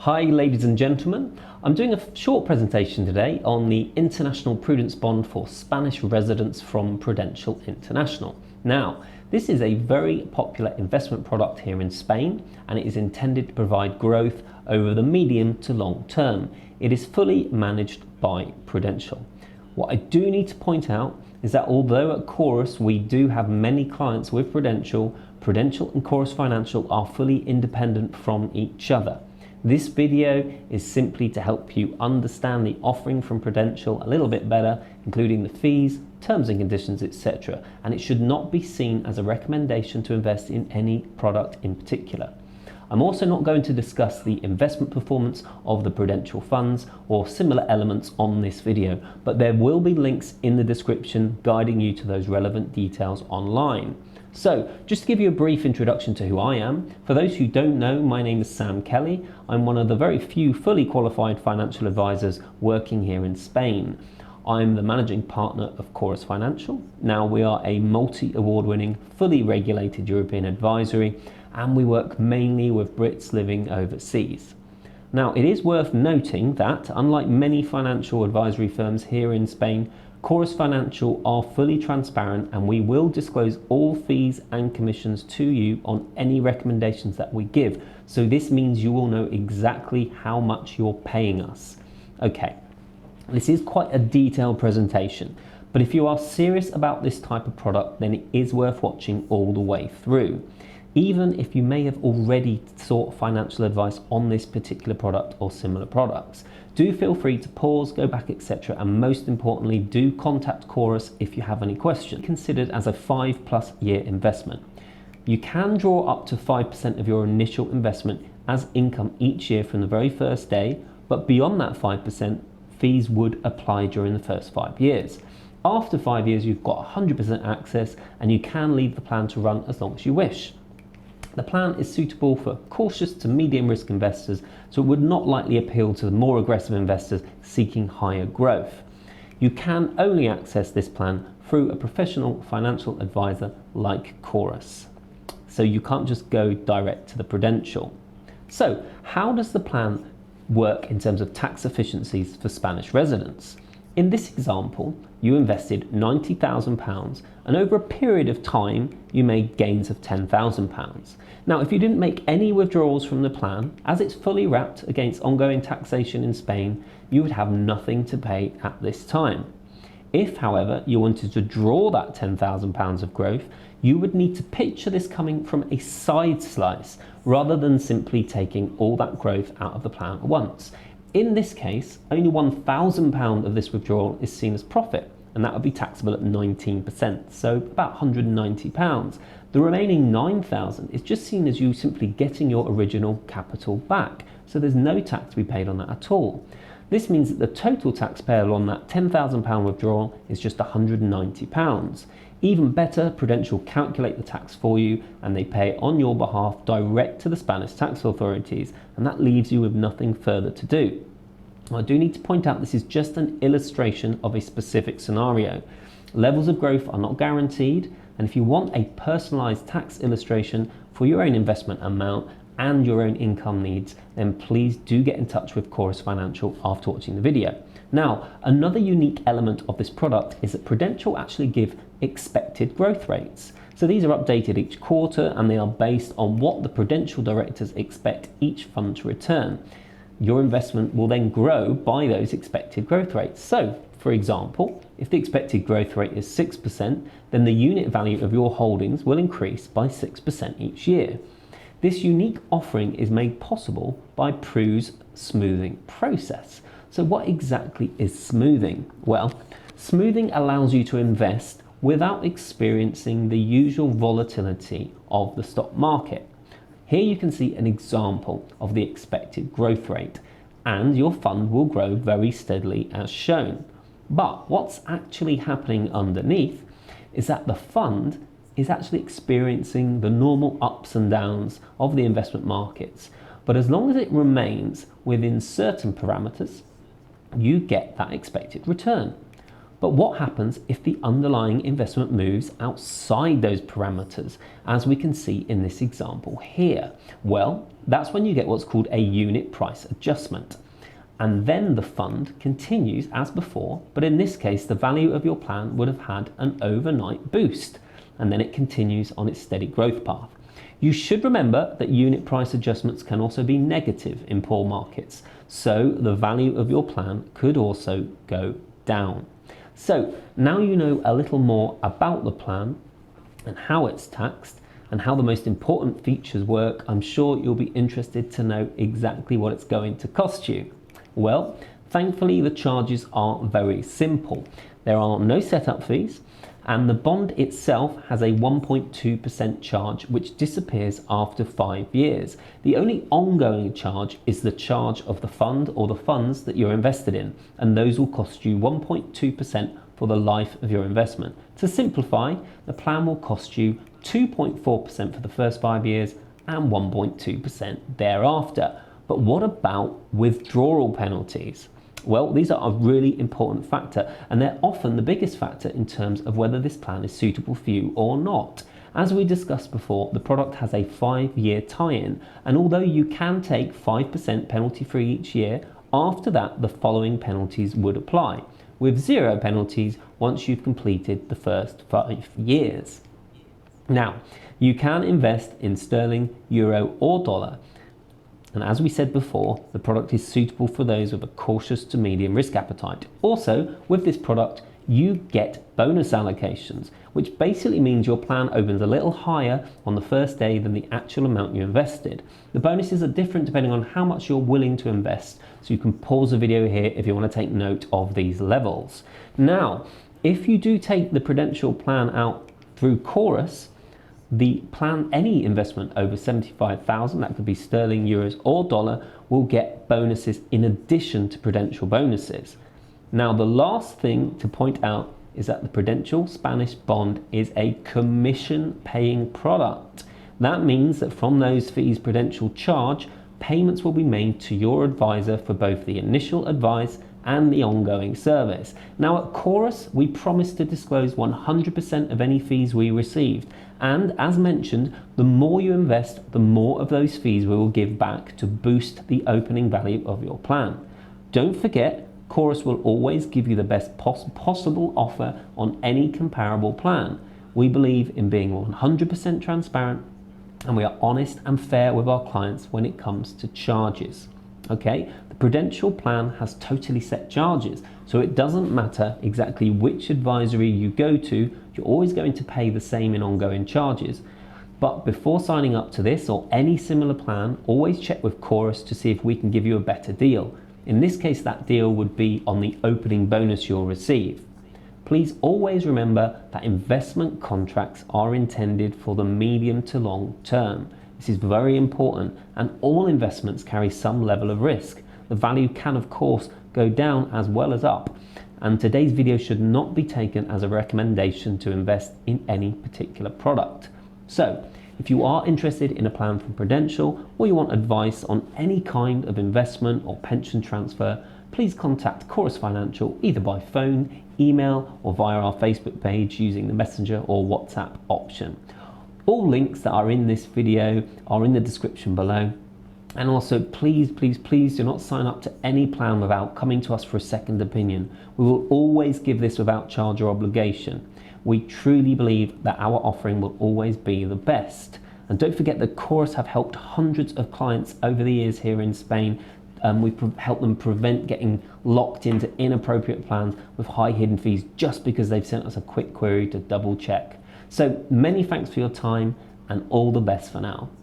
Hi ladies and gentlemen, I'm doing a short presentation today on the International Prudence Bond for Spanish residents from Prudential International. Now, this is a very popular investment product here in Spain and it is intended to provide growth over the medium to long term. It is fully managed by Prudential. What I do need to point out is that although at Chorus we do have many clients with Prudential, Prudential and Chorus Financial are fully independent from each other. This video is simply to help you understand the offering from Prudential a little bit better, including the fees, terms and conditions, etc. And it should not be seen as a recommendation to invest in any product in particular. I'm also not going to discuss the investment performance of the Prudential funds or similar elements on this video, but there will be links in the description guiding you to those relevant details online. So, just to give you a brief introduction to who I am, for those who don't know, my name is Sam Kelly. I'm one of the very few fully qualified financial advisors working here in Spain. I'm the managing partner of Chorus Financial. Now, we are a multi-award winning, fully regulated European advisory, and we work mainly with Brits living overseas. Now, it is worth noting that, unlike many financial advisory firms here in Spain, Chorus Financial are fully transparent and we will disclose all fees and commissions to you on any recommendations that we give. So this means you will know exactly how much you're paying us. Okay, this is quite a detailed presentation, but if you are serious about this type of product, then it is worth watching all the way through. Even if you may have already sought financial advice on this particular product or similar products, do feel free to pause, go back, etc. And most importantly, do contact Chorus if you have any questions. Considered as a 5+ year investment. You can draw up to 5% of your initial investment as income each year from the very first day, but beyond that 5%, fees would apply during the first 5 years. After 5 years, you've got 100% access and you can leave the plan to run as long as you wish. The plan is suitable for cautious to medium risk investors, so it would not likely appeal to the more aggressive investors seeking higher growth. You can only access this plan through a professional financial advisor like Chorus. So you can't just go direct to the Prudential. So how does the plan work in terms of tax efficiencies for Spanish residents? In this example, you invested £90,000 and over a period of time, you made gains of £10,000. Now, if you didn't make any withdrawals from the plan, as it's fully wrapped against ongoing taxation in Spain, you would have nothing to pay at this time. If, however, you wanted to draw that £10,000 of growth, you would need to picture this coming from a side slice rather than simply taking all that growth out of the plan at once. In this case, only £1,000 of this withdrawal is seen as profit, and that would be taxable at 19%, so about £190. The remaining £9,000 is just seen as you simply getting your original capital back, so there's no tax to be paid on that at all. This means that the total tax payable on that £10,000 withdrawal is just £190. Even better, Prudential calculate the tax for you and they pay it on your behalf direct to the Spanish tax authorities, and that leaves you with nothing further to do. I do need to point out this is just an illustration of a specific scenario. Levels of growth are not guaranteed, and if you want a personalized tax illustration for your own investment amount and your own income needs, then please do get in touch with Chorus Financial after watching the video. Now, another unique element of this product is that Prudential actually give expected growth rates. So these are updated each quarter and they are based on what the Prudential directors expect each fund to return. Your investment will then grow by those expected growth rates. So, for example, if the expected growth rate is 6%, then the unit value of your holdings will increase by 6% each year. This unique offering is made possible by Pru's smoothing process. So what exactly is smoothing? Well, smoothing allows you to invest without experiencing the usual volatility of the stock market. Here you can see an example of the expected growth rate, and your fund will grow very steadily as shown. But what's actually happening underneath is that the fund is actually experiencing the normal ups and downs of the investment markets. But as long as it remains within certain parameters, you get that expected return. But what happens if the underlying investment moves outside those parameters, as we can see in this example here? Well, that's when you get what's called a unit price adjustment. And then the fund continues as before, but in this case, the value of your plan would have had an overnight boost, and then it continues on its steady growth path. You should remember that unit price adjustments can also be negative in poor markets, so the value of your plan could also go down. So now you know a little more about the plan and how it's taxed and how the most important features work. I'm sure you'll be interested to know exactly what it's going to cost you. Well, thankfully the charges are very simple. There are no setup fees, and the bond itself has a 1.2% charge which disappears after 5 years. The only ongoing charge is the charge of the fund or the funds that you're invested in, and those will cost you 1.2% for the life of your investment. To simplify, the plan will cost you 2.4% for the first 5 years and 1.2% thereafter. But what about withdrawal penalties? Well, these are a really important factor, and they're often the biggest factor in terms of whether this plan is suitable for you or not. As we discussed before, the product has a 5-year tie-in, and although you can take 5% penalty-free each year, after that the following penalties would apply, with 0 penalties once you've completed the first 5 years. Now, you can invest in sterling, euro or dollar. And as we said before, the product is suitable for those with a cautious to medium risk appetite. Also, with this product, you get bonus allocations, which basically means your plan opens a little higher on the first day than the actual amount you invested. The bonuses are different depending on how much you're willing to invest, so you can pause the video here if you want to take note of these levels. Now, if you do take the Prudential plan out through Chorus, the plan, any investment over 75,000, that could be sterling, euros or dollar, will get bonuses in addition to Prudential bonuses. Now, the last thing to point out is that the Prudential Spanish bond is a commission paying product. That means that from those fees Prudential charge, payments will be made to your advisor for both the initial advice and the ongoing service. Now at Chorus, we promise to disclose 100% of any fees we received. And as mentioned, the more you invest, the more of those fees we will give back to boost the opening value of your plan. Don't forget, Chorus will always give you the best possible offer on any comparable plan. We believe in being 100% transparent, and we are honest and fair with our clients when it comes to charges. Okay, the Prudential plan has totally set charges, so it doesn't matter exactly which advisory you go to, you're always going to pay the same in ongoing charges. But before signing up to this or any similar plan, always check with Chorus to see if we can give you a better deal. In this case, that deal would be on the opening bonus you'll receive. Please always remember that investment contracts are intended for the medium to long term. This is very important, and all investments carry some level of risk. The value can, of course, go down as well as up, and today's video should not be taken as a recommendation to invest in any particular product. So, if you are interested in a plan from Prudential, or you want advice on any kind of investment or pension transfer, please contact Chorus Financial either by phone, email, or via our Facebook page using the Messenger or WhatsApp option. All links that are in this video are in the description below. And also, please do not sign up to any plan without coming to us for a second opinion. We will always give this without charge or obligation. We truly believe that our offering will always be the best. And don't forget that Chorus have helped hundreds of clients over the years here in Spain. We've helped them prevent getting locked into inappropriate plans with high hidden fees just because they've sent us a quick query to double check. So many thanks for your time and all the best for now.